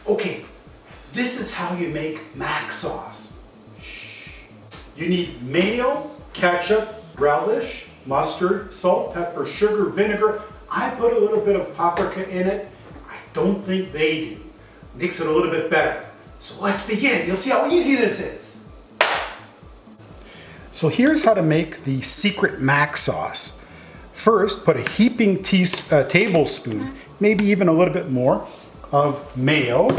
Okay, this is how you make mac sauce. You need mayo, ketchup, relish, mustard, salt, pepper, sugar, vinegar. I put a little bit of paprika in it. I don't think they do. Makes it a little bit better. So let's begin. You'll see how easy this is. So here's how to make the secret mac sauce. First, put a heaping tablespoon, maybe even a little bit more, of mayo.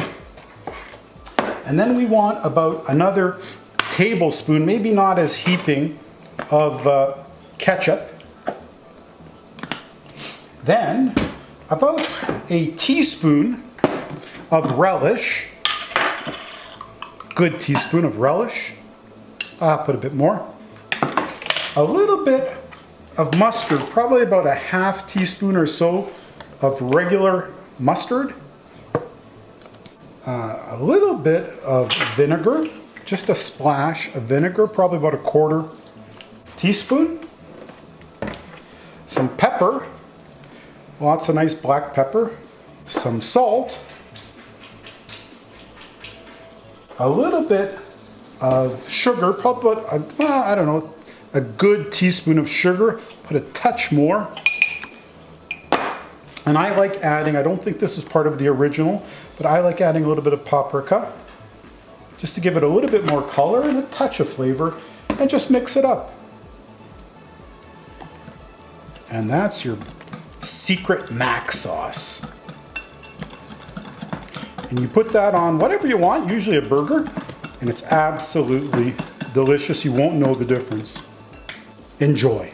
And then we want about another tablespoon, maybe not as heaping, of ketchup. Then about a teaspoon of relish, good teaspoon of relish. Put a bit more. A little bit of mustard, probably about a half teaspoon or so of regular mustard. A little bit of vinegar, just a splash of vinegar, probably about a quarter teaspoon. Some pepper, lots of nice black pepper. Some salt. A little bit of sugar, probably about, I don't know, a good teaspoon of sugar. Put a touch more. And I like adding, I don't think this is part of the original, but I like adding a little bit of paprika, just to give it a little bit more color and a touch of flavor, and just mix it up. And that's your secret mac sauce. And you put that on whatever you want, usually a burger, and it's absolutely delicious. You won't know the difference. Enjoy.